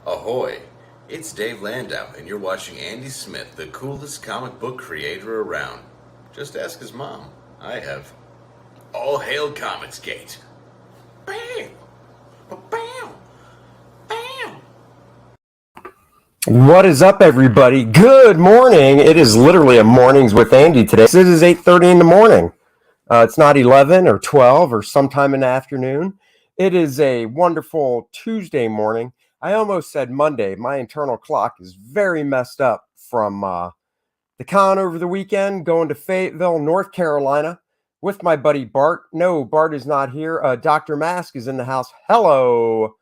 Ahoy! It's Dave Landau, and you're watching Andy Smith, the coolest comic book creator around. Just ask his mom. I have. All hail Comicsgate! Bam! Bam! Bam! What is up, everybody? Good morning. It is literally a Mornings with Andy today. This is 8:30 in the morning. It's not 11 or 12 or sometime in the afternoon. It is a wonderful Tuesday morning. I almost said Monday. My internal clock is very messed up from the con over the weekend, going to Fayetteville, North Carolina with my buddy Bart. No, Bart is not here. Dr. Mask is in the house. Hello,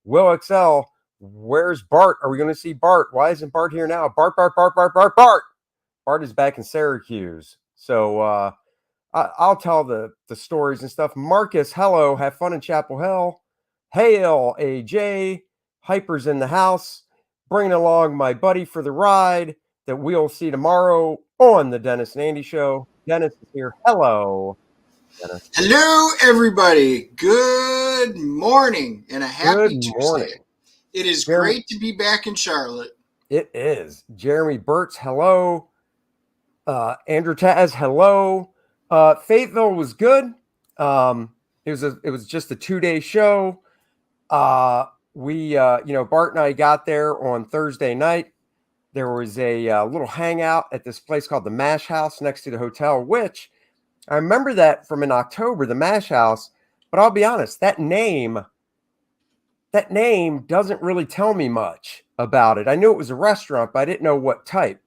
Will XL. Where's Bart? Are we going to see Bart? Why isn't Bart here now? Bart. Bart is back in Syracuse. So I'll tell the stories and stuff. Marcus, hello. Have fun in Chapel Hill. Hail, AJ. Hyper's in the house. Bringing along my buddy for the ride that we'll see tomorrow on the Dennis and Andy Show. Dennis is here. Hello, Dennis. Hello, everybody. Good morning and a happy Tuesday. It is great to be back in Charlotte. It is. Jeremy Burtz, hello. Andrew Taz, hello. Fayetteville was good. It was just a 2-day show. Bart and I got there on Thursday night. There was a little hangout at this place called the Mash House next to the hotel, which I remember that from in October, the Mash House. But I'll be honest, that name doesn't really tell me much about it. I knew it was a restaurant, but I didn't know what type.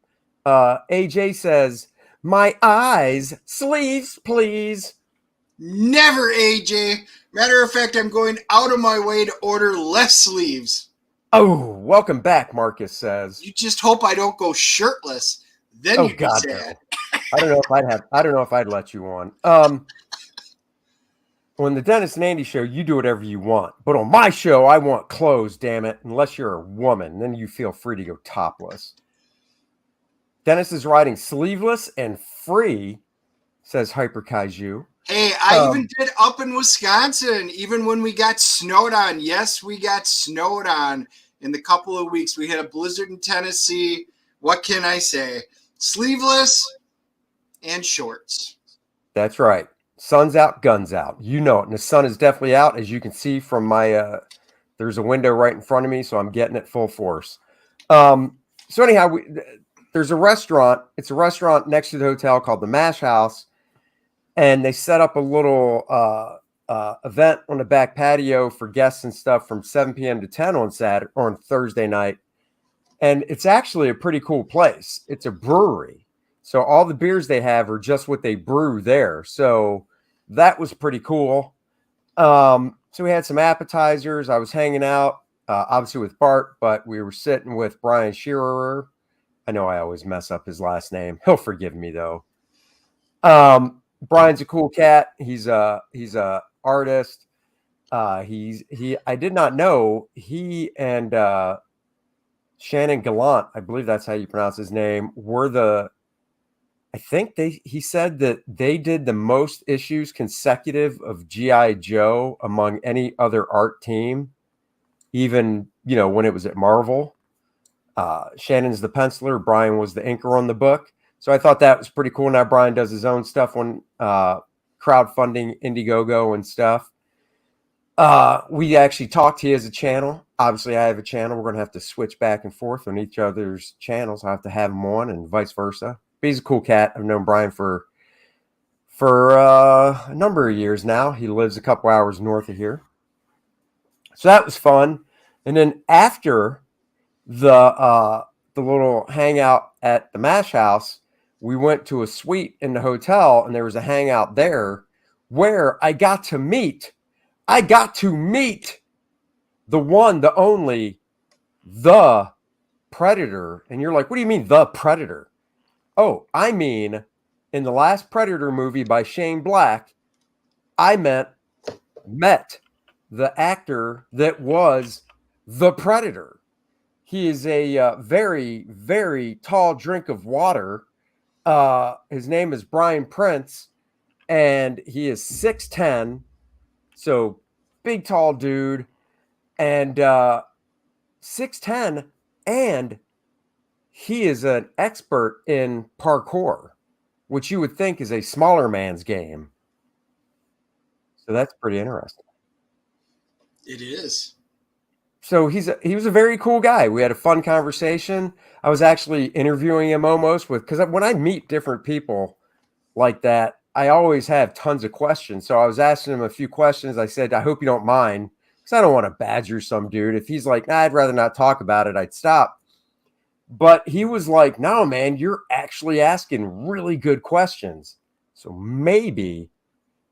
AJ says, my eyes, sleeves, please. Never, AJ. Matter of fact, I'm going out of my way to order less sleeves. Oh, welcome back, Marcus says. You just hope I don't go shirtless. Then you'd be sad. No. I don't know if I'd let you on. On the Dennis and Andy Show, you do whatever you want. But on my show, I want clothes, damn it. Unless you're a woman, then you feel free to go topless. Dennis is riding sleeveless and free, says Hyper Kaiju. Hey, I even did up in Wisconsin, even when we got snowed on. Yes, we got snowed on in the couple of weeks. We had a blizzard in Tennessee. What can I say? Sleeveless and shorts. That's right. Sun's out, guns out. You know it. And the sun is definitely out, as you can see from my there's a window right in front of me, so I'm getting it full force. So anyhow, there's a restaurant. It's a restaurant next to the hotel called the Mash House, and they set up a little event on the back patio for guests and stuff from 7 p.m. to 10 on Thursday night. And it's actually a pretty cool place. It's a brewery. So all the beers they have are just what they brew there. So that was pretty cool. So we had some appetizers. I was hanging out, obviously with Bart, but we were sitting with Brian Shearer. I know I always mess up his last name. He'll forgive me though. Brian's a cool cat. He's a artist. I did not know he and Shannon Gallant, I believe that's how you pronounce his name, he said that they did the most issues consecutive of G.I. Joe among any other art team, even, when it was at Marvel. Shannon's the penciler. Brian was the inker on the book. So I thought that was pretty cool. Now Brian does his own stuff on crowdfunding, Indiegogo and stuff. We actually talked. He has a channel. Obviously, I have a channel. We're going to have to switch back and forth on each other's channels. I have to have him on and vice versa. But he's a cool cat. I've known Brian for a number of years now. He lives a couple hours north of here. So that was fun. And then after the little hangout at the Mash House, we went to a suite in the hotel, and there was a hangout there where I got to meet the one, the only, the Predator. And you're like, what do you mean the Predator? Oh, I mean, in the last Predator movie by Shane Black, I met the actor that was the Predator. He is a very, very tall drink of water. His name is Brian Prince, and he is 6'10", so big, tall dude. And 6'10", and he is an expert in parkour, which you would think is a smaller man's game. So that's pretty interesting. It is. So he was a very cool guy. We had a fun conversation. I was actually interviewing him almost because when I meet different people like that, I always have tons of questions. So I was asking him a few questions. I said, I hope you don't mind, because I don't want to badger some dude. If he's like, nah, I'd rather not talk about it, I'd stop. But he was like, no, man, you're actually asking really good questions. So maybe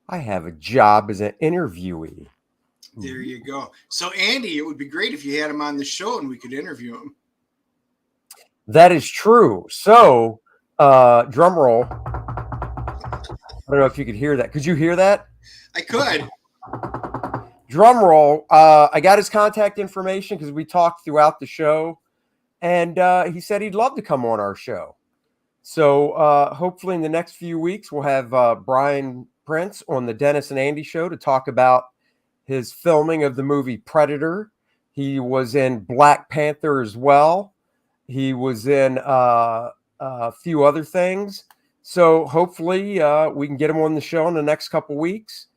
I have a job as an interviewee. There you go. So, Andy, it would be great if you had him on the show and we could interview him. That is true. So, drum roll. I don't know if you could hear that. Could you hear that? I could. Drum roll. I got his contact information because we talked throughout the show, and he said he'd love to come on our show. So hopefully in the next few weeks, we'll have Brian Prince on the Dennis and Andy show to talk about his filming of the movie Predator. He was in Black Panther as well. He was in a few other things. So hopefully we can get him on the show in the next couple weeks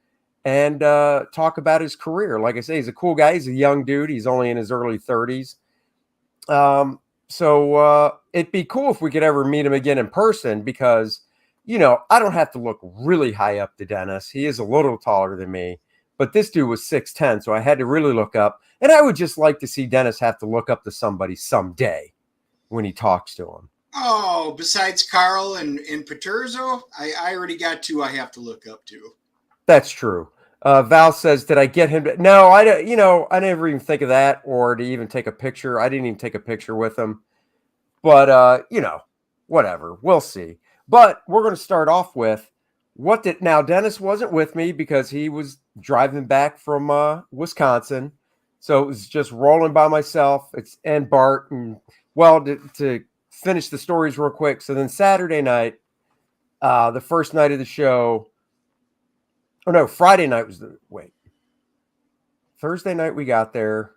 and talk about his career. Like I say, he's a cool guy. He's a young dude. He's only in his early 30s. So it'd be cool if we could ever meet him again in person because, you know, I don't have to look really high up to Dennis. He is a little taller than me, but this dude was 6'10", so I had to really look up. And I would just like to see Dennis have to look up to somebody someday when he talks to him. Oh, besides Carl and Paterzo, I already got two I have to look up to. That's true. Val says, did I get him to... No, I never even think of that or to even take a picture. I didn't even take a picture with him. But, whatever. We'll see. But we're going to start off with now, Dennis wasn't with me because he was driving back from Wisconsin. So it was just rolling by myself. And Bart. And, well, to finish the stories real quick. So then Saturday night, the first night of the show... Oh, no, Friday night was Thursday night we got there.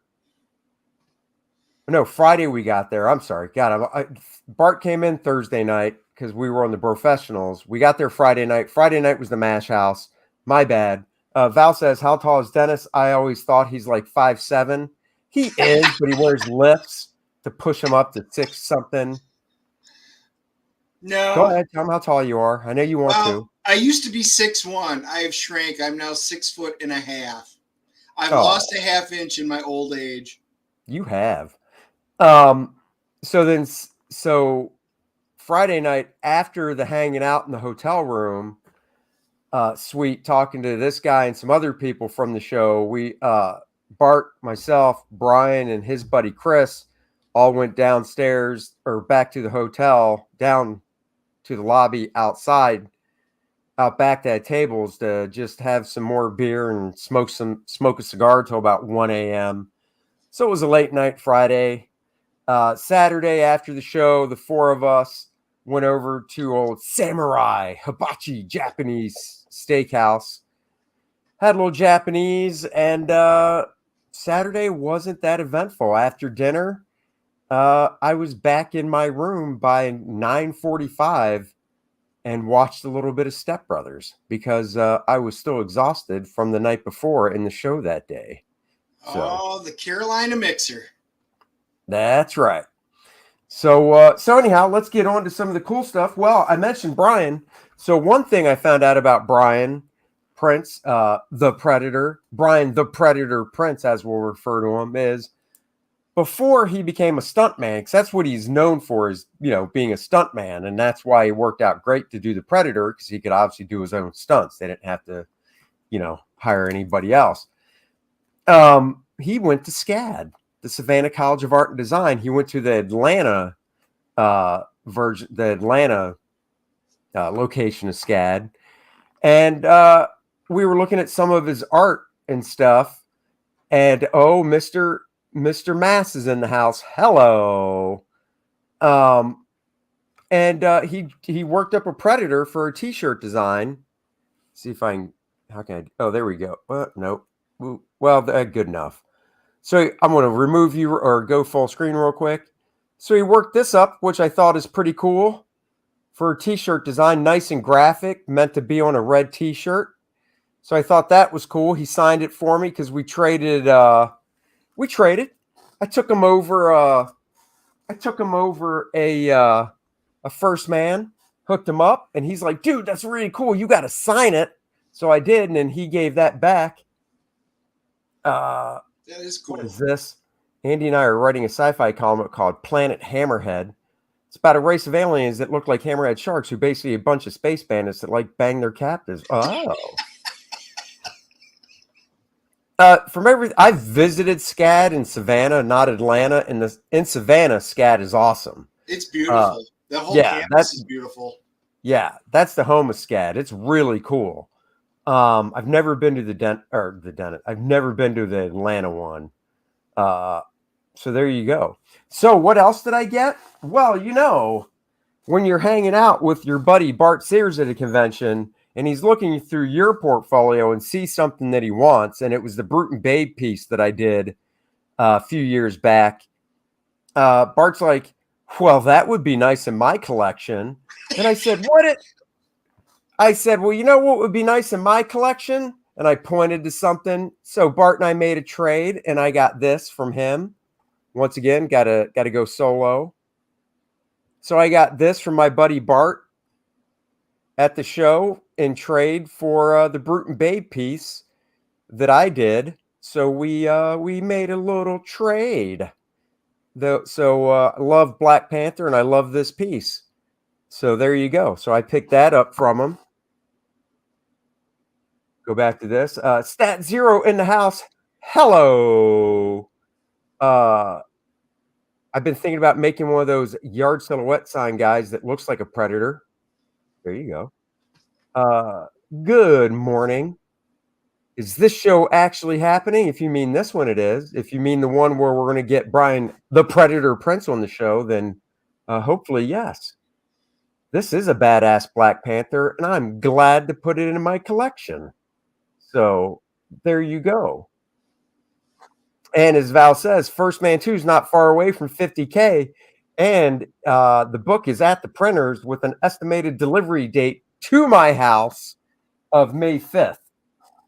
No, Friday we got there. I'm sorry. God, Bart came in Thursday night because we were on the professionals. We got there Friday night. Friday night was the MASH house. My bad. Val says, how tall is Dennis? I always thought he's like 5'7". He is, but he wears lifts to push him up to 6 something. No. Go ahead. Tell him how tall you are. I know you want to. I used to be 6'1". I have shrank. I'm now 6'1.5". I've lost a half inch in my old age. You have. So Friday night after the hanging out in the hotel room suite, talking to this guy and some other people from the show, we Bart, myself, Brian, and his buddy Chris all went downstairs or back to the hotel, down to the lobby outside. Out back at tables to just have some more beer and smoke a cigar till about 1 a.m. So it was a late night Friday. Saturday after the show, the four of us went over to old Samurai Hibachi Japanese steakhouse. Had a little Japanese, and Saturday wasn't that eventful. After dinner, I was back in my room by 9:45. And watched a little bit of Step Brothers because I was still exhausted from the night before in the show that day. So, the Carolina Mixer. That's right. So anyhow, let's get on to some of the cool stuff. Well, I mentioned Brian. So one thing I found out about Brian Prince, the Predator, Brian the Predator Prince, as we'll refer to him, is before he became a stuntman, because that's what he's known for, is, being a stuntman. And that's why he worked out great to do the Predator, because he could obviously do his own stunts. They didn't have to, hire anybody else. He went to SCAD, the Savannah College of Art and Design. He went to the Atlanta location of SCAD. And we were looking at some of his art and stuff. And, Mr. Mass is in the house. Hello. And he worked up a Predator for a t-shirt design. See if I can, how can I, oh, there we go. Nope. Well, good enough. So I'm going to remove you or go full screen real quick. So he worked this up, which I thought is pretty cool for a t-shirt design, nice and graphic, meant to be on a red t-shirt. So I thought that was cool. He signed it for me because we traded. I took him over. A first man, hooked him up, and he's like, "Dude, that's really cool. You got to sign it." So I did, and then he gave that back. That is cool. What is this? Andy and I are writing a sci-fi column called Planet Hammerhead. It's about a race of aliens that look like hammerhead sharks who basically a bunch of space bandits that like bang their captives. Oh. I've visited SCAD in Savannah, not Atlanta. In Savannah, SCAD is awesome. It's beautiful. The whole campus is beautiful. Yeah, that's the home of SCAD. It's really cool. I've never been to I've never been to the Atlanta one. So there you go. So what else did I get? Well, when you're hanging out with your buddy Bart Sears at a convention and he's looking through your portfolio and sees something that he wants, and it was the Brute and Babe piece that I did a few years back. Bart's like, "Well, that would be nice in my collection." And I said, "Well, you know what would be nice in my collection?" And I pointed to something. So Bart and I made a trade, and I got this from him. Once again, gotta go solo. So I got this from my buddy Bart at the show in trade for the Brute and Babe piece that I did. So we made a little trade. I love Black Panther and I love this piece. So there you go. So I picked that up from him. Go back to this. Stat Zero in the house. Hello. I've been thinking about making one of those yard silhouette sign guys that looks like a predator. There you go. Good morning. Is this show actually happening? If you mean this one, it is. If you mean the one where we're going to get Brian, the Predator Prince, on the show, then hopefully, yes. This is a badass Black Panther, and I'm glad to put it in my collection. So there you go. And as Val says, First Man 2 is not far away from 50K. And the book is at the printers with an estimated delivery date to my house of May 5th.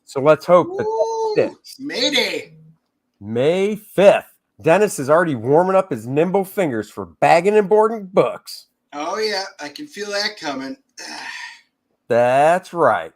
So let's hope that sticks. Mayday. May 5th. Dennis is already warming up his nimble fingers for bagging and boarding books. Oh, yeah. I can feel that coming. That's right.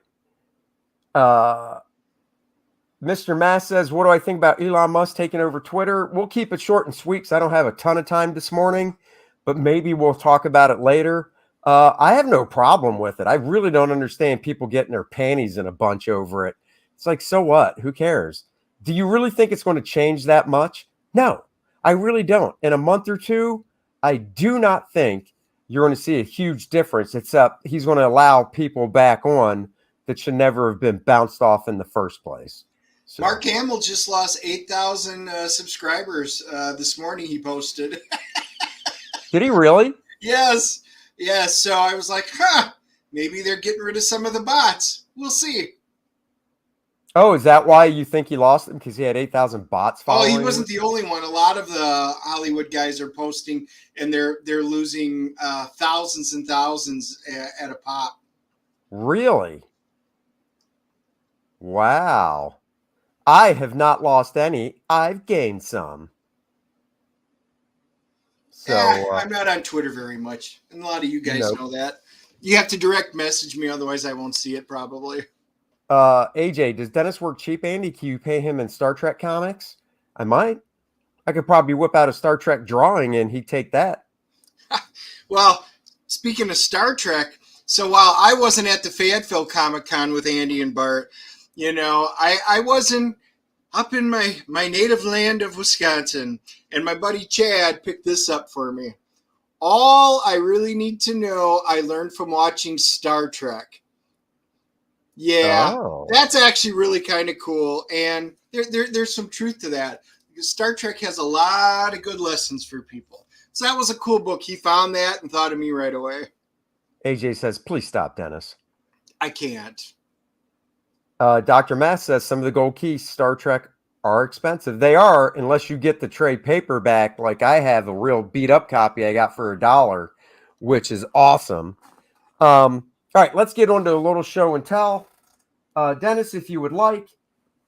Mr. Mass says, what do I think about Elon Musk taking over Twitter? We'll keep it short and sweet because I don't have a ton of time this morning, but maybe we'll talk about it later. I have no problem with it. I really don't understand people getting their panties in a bunch over it. It's like, so what? Who cares? Do you really think it's going to change that much? No, I really don't. In a month or two, I do not think you're going to see a huge difference, except he's going to allow people back on that should never have been bounced off in the first place. So. Mark Hamill just lost 8,000 subscribers this morning, he posted. Did he really? Yes. So I was like, maybe they're getting rid of some of the bots. We'll see. Oh, is that why you think he lost them? Because he had 8,000 bots following Oh, he wasn't the only one. A lot of the Hollywood guys are posting, and they're losing thousands and thousands at a pop. Really? Wow. I have not lost any. I've gained some. So I'm not on Twitter very much, and a lot of you guys know that. You have to direct message me, otherwise I won't see it probably. AJ, does Dennis work cheap, Andy? Can you pay him in Star Trek comics? I might. I could probably whip out a Star Trek drawing and he'd take that. Well, speaking of Star Trek, so while I wasn't at the Fayetteville Comicon with Andy and Bart, I wasn't up in my native land of Wisconsin, and my buddy Chad picked this up for me. All I really need to know, I learned from watching Star Trek. Yeah, That's actually really kind of cool, and there's some truth to that, because Star Trek has a lot of good lessons for people. So that was a cool book. He found that and thought of me right away. AJ says, please stop, Dennis. I can't. Dr. Mass says some of the gold key Star Trek are expensive. They are, unless you get the trade paperback. Like I have a real beat up copy I got for $1, which is awesome. All right, let's get on to a little show and tell. Dennis, if you would like,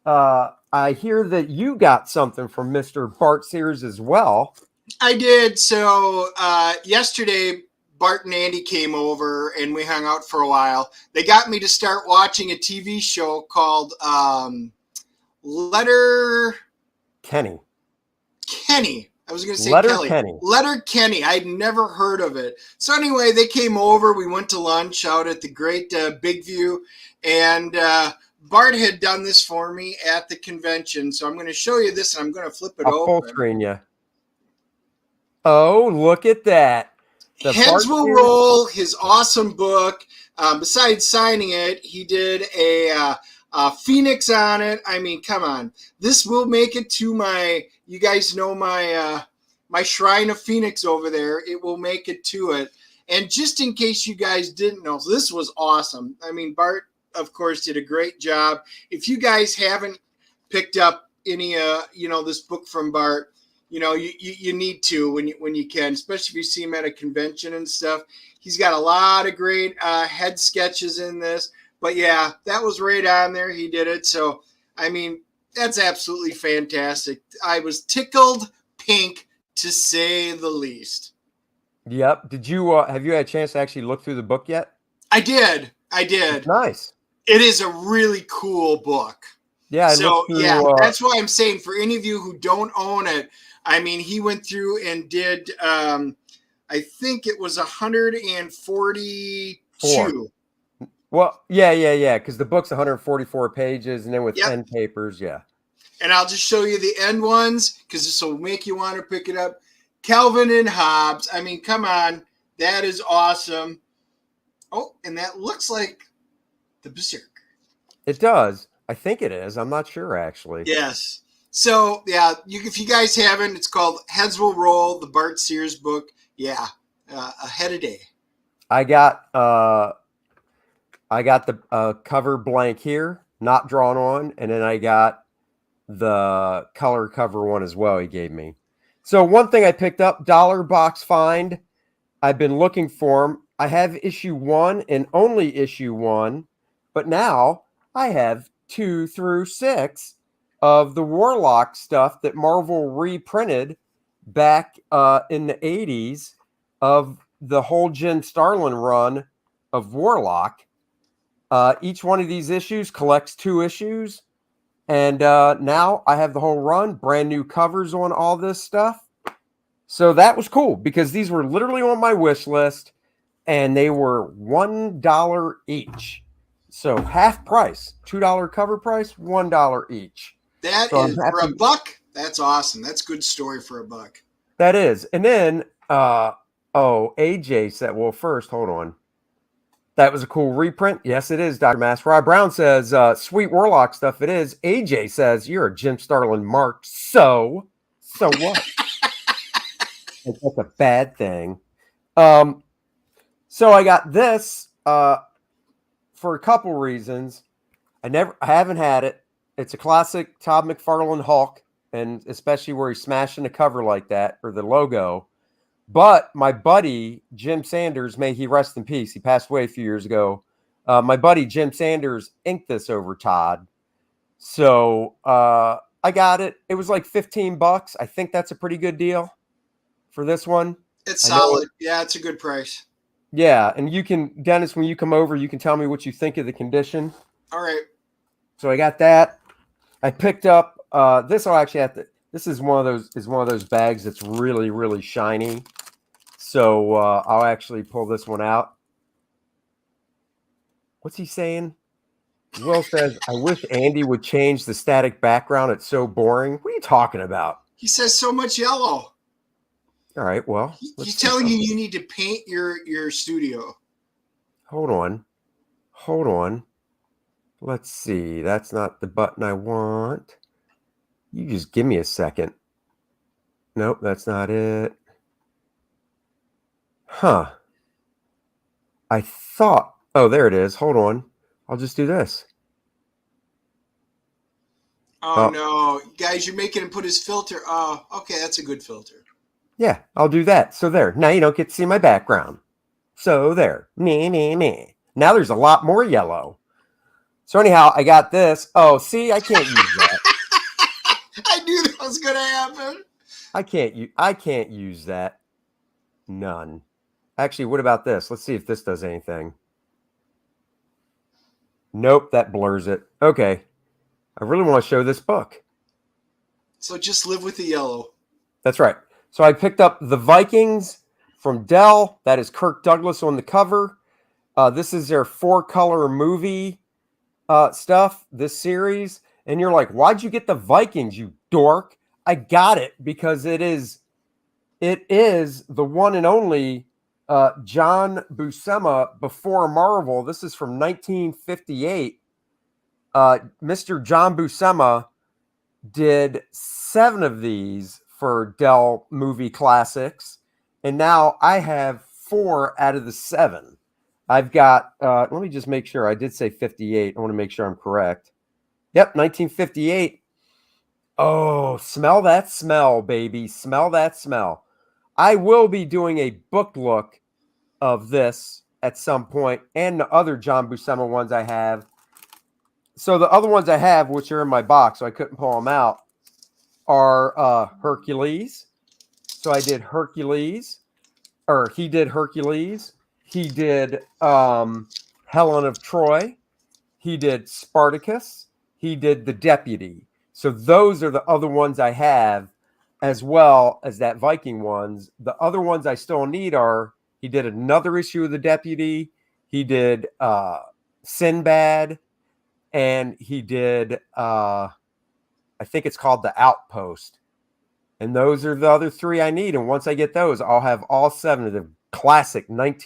I hear that you got something from Mr. Bart Sears as well. I did. So yesterday, Bart and Andy came over and we hung out for a while. They got me to start watching a TV show called Letter Kenny. I was going to say Letter Kelly. Kenny. Letter Kenny. I'd never heard of it. So anyway, they came over. We went to lunch out at the great Big View. And Bart had done this for me at the convention. So I'm going to show you this, and I'm going to flip it I'll open. full screen you. Oh, look at that. The Heads Will Roll, his awesome book. Besides signing it, he did a Phoenix on it. I mean, come on. This will make it to you guys know my Shrine of Phoenix over there. It will make it to it. And just in case you guys didn't know, this was awesome. I mean, Bart, of course, did a great job. If you guys haven't picked up any, this book from Bart, you need to when you can, especially if you see him at a convention and stuff. He's got a lot of great head sketches in this. But yeah, that was right on there. He did it. So, I mean, that's absolutely fantastic. I was tickled pink, to say the least. Yep. Did you have you had a chance to actually look through the book yet? I did. It's nice. It is a really cool book. Yeah. That's why I'm saying for any of you who don't own it, I mean, he went through and did, I think it was 142. Well, yeah. Because the book's 144 pages, and then with end papers, yeah. And I'll just show you the end ones because this will make you want to pick it up. Calvin and Hobbes. I mean, come on. That is awesome. Oh, and that looks like the Berserker. It does. I think it is. I'm not sure, actually. Yes. So, yeah, if you guys haven't, it's called Heads Will Roll, the Bart Sears book. Yeah, a head a day. I got the cover blank here, not drawn on, and then I got the color cover one as well he gave me. So one thing I picked up, dollar box find. I've been looking for them. I have issue 1 and only issue 1, but now I have 2 through 6 of the Warlock stuff that Marvel reprinted back in the 80s of the whole Jim Starlin run of Warlock. Each one of these issues collects 2 issues. And now I have the whole run, brand new covers on all this stuff. So that was cool because these were literally on my wish list and they were $1 each. So half price, $2 cover price, $1 each. That so is for $1. That's awesome. That's a good story for $1. That is. And then, AJ said, well, first, hold on. That was a cool reprint. Yes, it is, Dr. Mass. Rob Brown says, sweet Warlock stuff. It is. AJ says, you're a Jim Starlin mark. So what? That's a bad thing. So I got this for a couple reasons. I haven't had it. It's a classic Todd McFarlane Hawk, and especially where he's smashing the cover like that, or the logo. But my buddy, Jim Sanders, may he rest in peace. He passed away a few years ago. My buddy, Jim Sanders, inked this over Todd. So I got it. It was like $15. I think that's a pretty good deal for this one. It's solid. Yeah, it's a good price. Yeah, and you can, Dennis, when you come over, you can tell me what you think of the condition. All right. So I got that. I picked up this. I'll actually have to. This is one of those bags that's really, really shiny. So I'll actually pull this one out. What's he saying? Will says, I wish Andy would change the static background. It's so boring. What are you talking about? He says so much yellow. All right, well. He's telling you need to paint your studio. Hold on. Let's see. That's not the button I want. You just give me a second. Nope, that's not it. Huh. I thought, oh, there it is. Hold on. I'll just do this. Oh, no. Guys, you're making him put his filter. Oh, okay. That's a good filter. Yeah, I'll do that. So there. Now you don't get to see my background. So there. Meh. Now there's a lot more yellow. So anyhow, I got this. Oh, see, I can't use that. I knew that was going to happen. I can't use that. None. Actually, what about this? Let's see if this does anything. Nope, that blurs it. Okay. I really want to show this book. So just live with the yellow. That's right. So I picked up The Vikings from Dell. That is Kirk Douglas on the cover. This is their 4-color movie stuff, this series. And you're like, why'd you get The Vikings, you dork? I got it because it is the one and only John Buscema before Marvel. This is from 1958. Mr. John Buscema did 7 of these for Dell Movie Classics, and now I have 4 out of the 7. I've got, let me just make sure. I did say 58. I want to make sure I'm correct. Yep, 1958. Oh, smell that smell, baby. Smell that smell. I will be doing a book look of this at some point, and the other John Buscema ones I have. So the other ones I have, which are in my box, so I couldn't pull them out, are Hercules. So I did Hercules, or he did Hercules. He did Helen of Troy. He did Spartacus. He did The Deputy. So those are the other ones I have, as well as that Viking ones. The other ones I still need are, he did another issue of The Deputy. He did Sinbad. And he did, I think it's called The Outpost. And those are the other 3 I need. And once I get those, I'll have all 7 of the classic late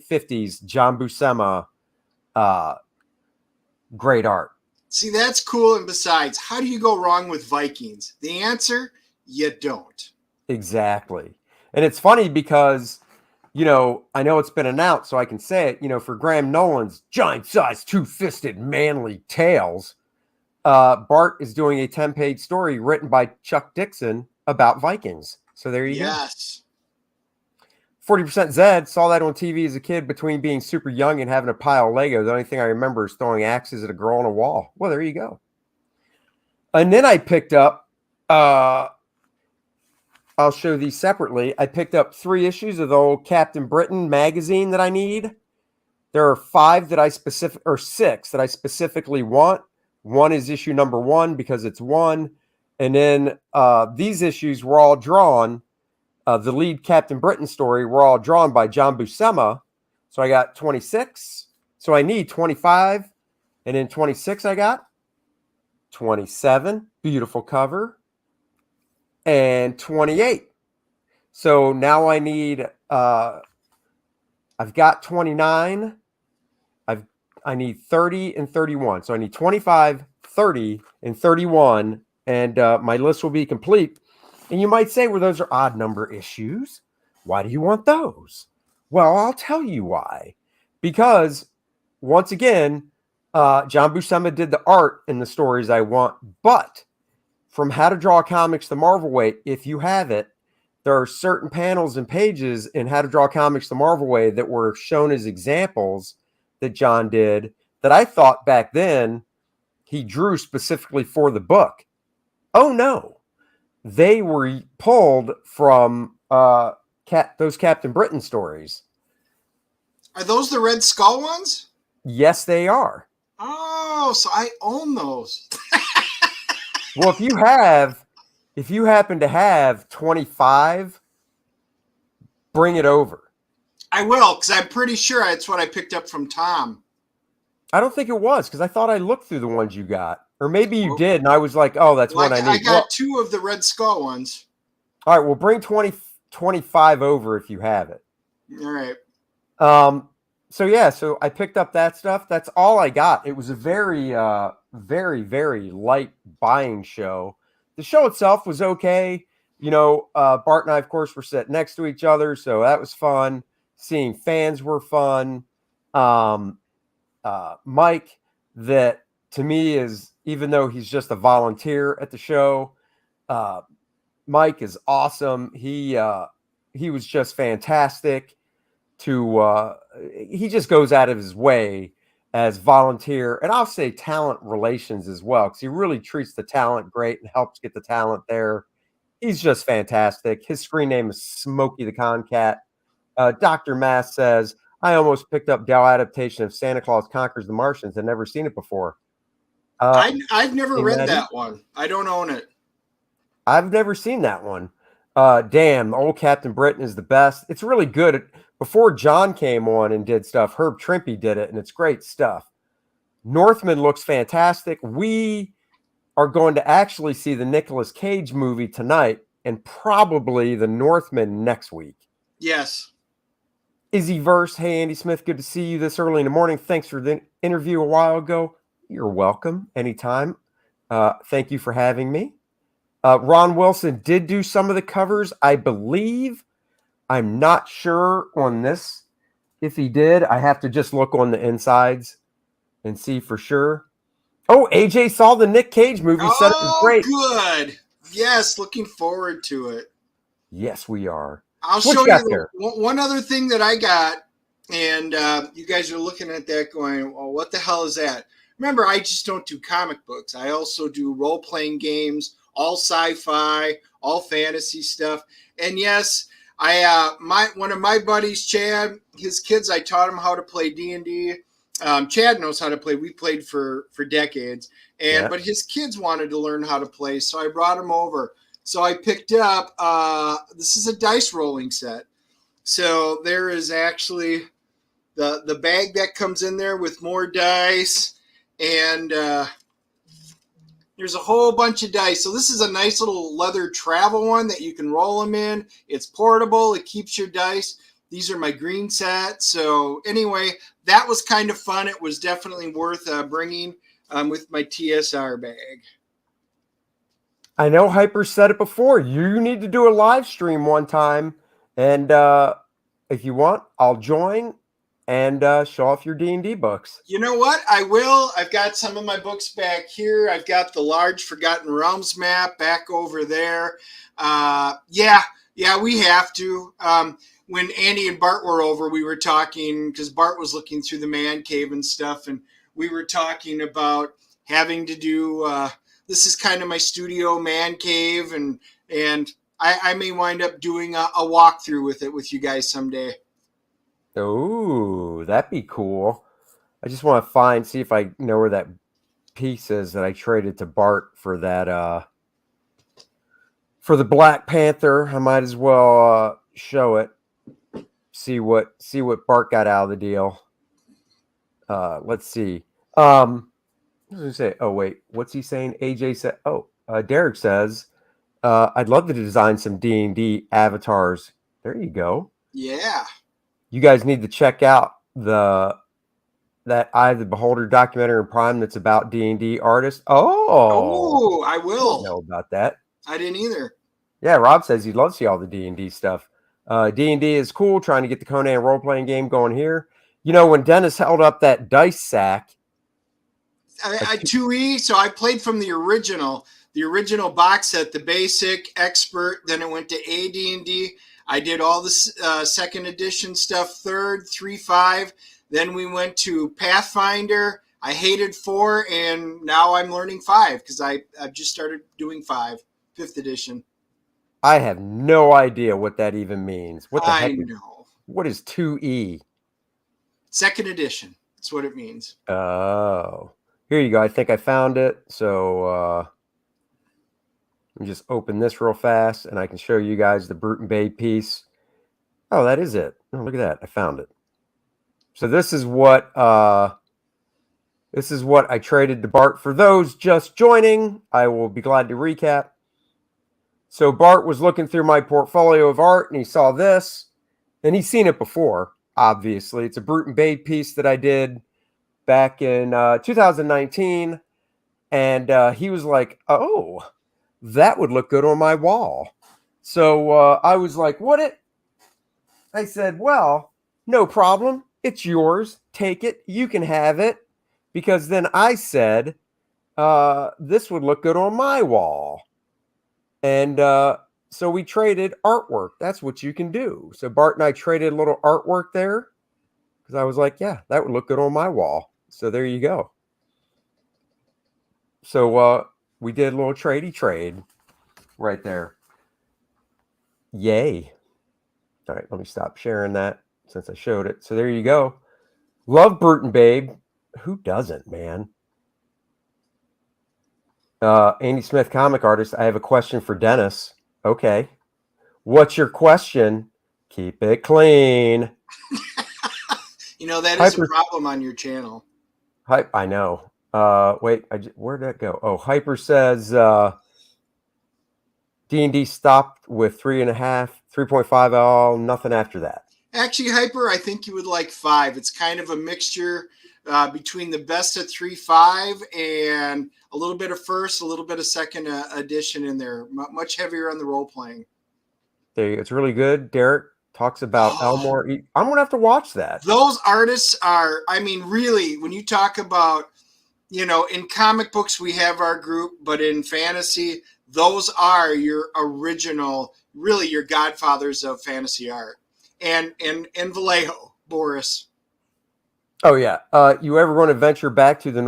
50s John Buscema great art. See, that's cool. And besides, how do you go wrong with Vikings? The answer, you don't. Exactly. And it's funny because, I know it's been announced, so I can say it, for Graham Nolan's giant-sized, two-fisted, manly tales, Bart is doing a 10-page story written by Chuck Dixon about Vikings. So there you go. Yes. 40% Zed, saw that on TV as a kid between being super young and having a pile of Legos. The only thing I remember is throwing axes at a girl on a wall. Well, there you go. And then I picked up, I'll show these separately. I picked up 3 issues of the old Captain Britain magazine that I need. There are 6 that I specifically want. One is issue number 1 because it's 1. And then these issues were all drawn. The lead Captain Britain story were all drawn by John Buscema. So I got 26. So I need 25. And then 26 I got. 27. Beautiful cover. And 28. So now I need, I've got 29. I need 30 and 31. So I need 25, 30, and 31. And my list will be complete. And you might say, well, those are odd number issues. Why do you want those? Well, I'll tell you why. Because, once again, John Buscema did the art in the stories I want. But from How to Draw Comics the Marvel Way, if you have it, there are certain panels and pages in How to Draw Comics the Marvel Way that were shown as examples that John did that I thought back then he drew specifically for the book. Oh, no. They were pulled from those Captain Britain stories. Are those the Red Skull ones? Yes, they are. Oh, so I own those. Well, if you happen to have 25, bring it over. I will, because I'm pretty sure that's what I picked up from Tom. I don't think it was, because I thought I looked through the ones you got. Or maybe you did, and I was like, oh, that's what I need. I got 2 of the Red Skull ones. All right, well, bring 25 over if you have it. All right. So I picked up that stuff. That's all I got. It was a very, very, very light buying show. The show itself was okay. Bart and I, of course, were sitting next to each other, so that was fun. Seeing fans were fun. Mike, that to me is, even though he's just a volunteer at the show. Mike is awesome. He was just fantastic. He just goes out of his way as volunteer, and I'll say talent relations as well, because he really treats the talent great and helps get the talent there. He's just fantastic. His screen name is Smokey the Concat. Dr. Mass says, I almost picked up Dell adaptation of Santa Claus Conquers the Martians. I'd never seen it before. I've never read that one. I don't own it. I've never seen that one. Damn, old Captain Britain is the best. It's really good. Before John came on and did stuff, Herb Trimpe did it, and it's great stuff. Northman looks fantastic. We are going to actually see the Nicolas Cage movie tonight and probably the Northman next week. Yes. Izzy Verse, hey, Andy Smith, good to see you this early in the morning. Thanks for the interview a while ago. You're welcome anytime. Thank you for having me. Ron Wilson did do some of the covers, I believe. I'm not sure on this if he did. I have to just look on the insides and see for sure. Oh, AJ saw the Nick Cage movie. Said it was great. Good. Yes, looking forward to it. Yes, we are. I'll show you one other thing that I got, and you guys are looking at that going, well, what the hell is that? Remember, I just don't do comic books. I also do role-playing games, all sci-fi, all fantasy stuff. And yes, one of my buddies, Chad, his kids, I taught him how to play D&D. Chad knows how to play. We played for decades, but his kids wanted to learn how to play, so I brought him over. So I picked up. This is a dice rolling set. So there is actually the bag that comes in there with more dice, and there's a whole bunch of dice. So this is a nice little leather travel one that you can roll them in. It's portable. It keeps your dice. These are my green sets. So anyway, that was kind of fun. It was definitely worth bringing with my TSR bag. I know Hyper said it before. You need to do a live stream one time. And if you want, I'll join and show off your D&D books. You know what? I will. I've got some of my books back here. I've got the large Forgotten Realms map back over there. Yeah, we have to. When Andy and Bart were over, we were talking, because Bart was looking through the man cave and stuff, and we were talking about having to do, this is kind of my studio man cave, and I may wind up doing a walkthrough with it with you guys someday. Oh, that'd be cool. I just want to see if I know where that piece is that I traded to Bart for that, for the Black Panther. I might as well show it. See what Bart got out of the deal. Let's see. What was I say? Oh wait, what's he saying? AJ said. Derek says, I'd love to design some D&D avatars. There you go. Yeah. You guys need to check out that Eye of the Beholder documentary in Prime that's about D&D artists. Oh, I will. I didn't know about that. I didn't either. Yeah, Rob says he'd love to see all the D&D stuff. D&D is cool, trying to get the Conan role-playing game going here. You know, when Dennis held up that dice sack. 2E, so I played from the original box set, the basic, expert, then it went to AD&D. I did all the second edition stuff, third, 3.5. Then we went to Pathfinder. I hated 4, and now I'm learning 5 because I've just started doing 5, 5th edition. I have no idea what that even means. What the heck? I know. What is 2E? Second edition. That's what it means. Oh. Here you go. I think I found it. So let me just open this real fast, and I can show you guys the Brute and Babe piece. Oh, that is it. Oh, look at that. I found it. So this is what I traded to Bart. For those just joining, I will be glad to recap. So Bart was looking through my portfolio of art, and he saw this, and he's seen it before, obviously. It's a Brute and Babe piece that I did back in 2019, and he was like, oh, that would look good on my wall. So I was like, I said, well, no problem. It's yours. Take it. You can have it. Because then I said, this would look good on my wall. And so we traded artwork. That's what you can do. So Bart and I traded a little artwork there because I was like, yeah, that would look good on my wall. So there you go. So we did a little tradey trade right there. Yay. All right, let me stop sharing that since I showed it. So there you go. Love Bruton Babe. Who doesn't, man? Andy Smith, comic artist. I have a question for Dennis. Okay. What's your question? Keep it clean. You know, that is a problem on your channel. I know. Wait, where did that go? Oh, Hyper says D&D stopped with 3.5, 3.5 all, nothing after that. Actually, Hyper, I think you would like 5. It's kind of a mixture between the best of 3.5 and a little bit of first, a little bit of second edition in there. Much heavier on the role playing. It's really good. Derek talks about Elmore. I'm going to have to watch that. Those artists are, I mean, really, when you talk about, you know, in comic books, we have our group, but in fantasy, those are your original, really your godfathers of fantasy art. And Vallejo, Boris. Oh, yeah. You ever want to venture back to the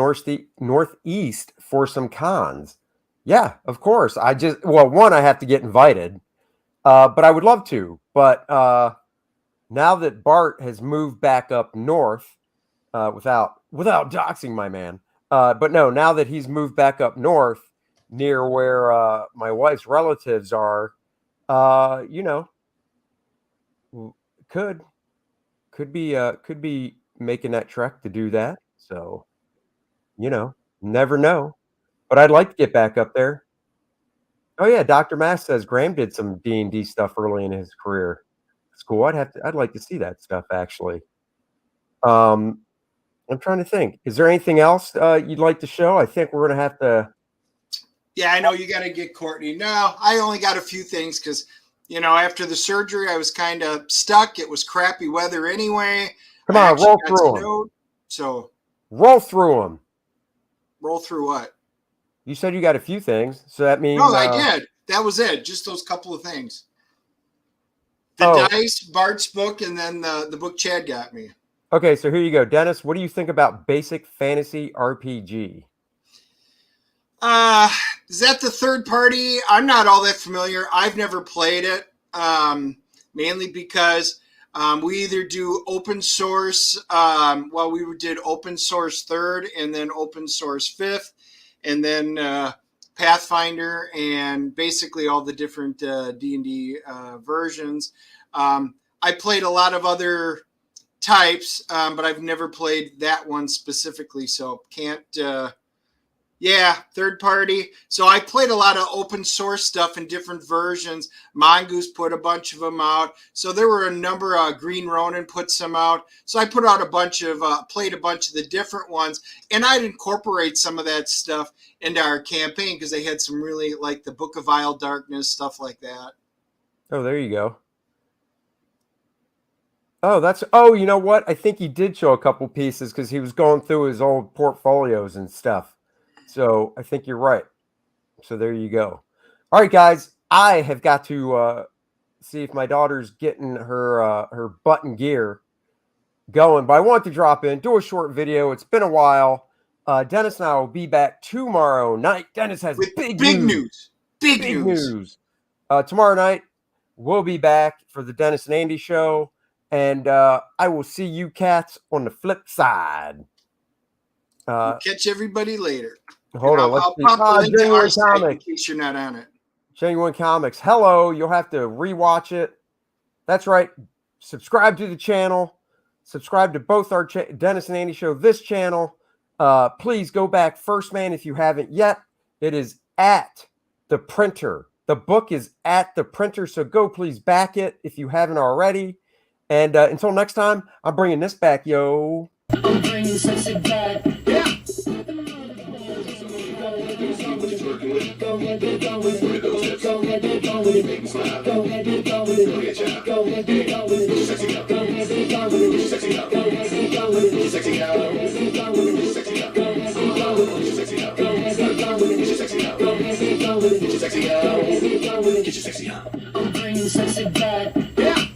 Northeast for some cons? Yeah, of course. One, I have to get invited, but I would love to. But now that Bart has moved back up north, without doxing my man, but no, now that he's moved back up north near where my wife's relatives are, you know, could be making that trek to do that. So, you know, never know. But I'd like to get back up there. Oh yeah, Dr. Mass says Graham did some D&D stuff early in his career. It's cool. I'd like to see that stuff actually. I'm trying to think. Is there anything else you'd like to show? I think we're gonna have to. Yeah, I know you got to get Courtney. No, I only got a few things because, you know, after the surgery, I was kind of stuck. It was crappy weather anyway. Come on, roll through them. So roll through them. Roll through what? You said you got a few things, so that means. No, I did. That was it. Just those couple of things. The dice, Bart's book, and then the book Chad got me. Okay, so here you go, Dennis. What do you think about basic fantasy RPG? Is that the third party? I'm not all that familiar. I've never played it, mainly because we either do open source. We did open source 3rd, and then open source 5th, and then Pathfinder, and basically all the different D&D versions. I played a lot of other types, but I've never played that one specifically, so can't. Third party. So I played a lot of open source stuff in different versions. Mongoose put a bunch of them out. So there were a number of Green Ronin put some out. So I put out played a bunch of the different ones, and I'd incorporate some of that stuff into our campaign because they had some really, like the Book of Vile Darkness, stuff like that. Oh, there you go. Oh, you know what? I think he did show a couple pieces because he was going through his old portfolios and stuff. So I think you're right. So there you go. All right, guys. I have got to see if my daughter's getting her button gear going. But I want to drop in, do a short video. It's been a while. Dennis and I will be back tomorrow night. Dennis has big news. Big news. Tomorrow night, we'll be back for the Dennis and Andy show. And I will see you cats on the flip side. We'll catch everybody later. Hold on. I'll pop the link to our site in case you're not on it. Genuine Comics. Hello. You'll have to rewatch it. That's right. Subscribe to the channel. Subscribe to both our Dennis and Andy show, this channel. Please go back first, man, if you haven't yet. It is at the printer. The book is at the printer, so go please back it if you haven't already. And until next time, I'm bringing this back, yo. I'm bringing sexy back. Yeah. Go ahead, go with it. Go ahead, go with it. Go ahead, go with it. Go ahead, go with it. Sexy girl. Go ahead, go with it. Sexy girl. Go ahead, go with it. Sexy girl. Go ahead, go with it. Sexy girl. Go ahead, go with it. Sexy girl. Go ahead, sexy on. Get your sexy on. I'm bringing sexy back. Yeah.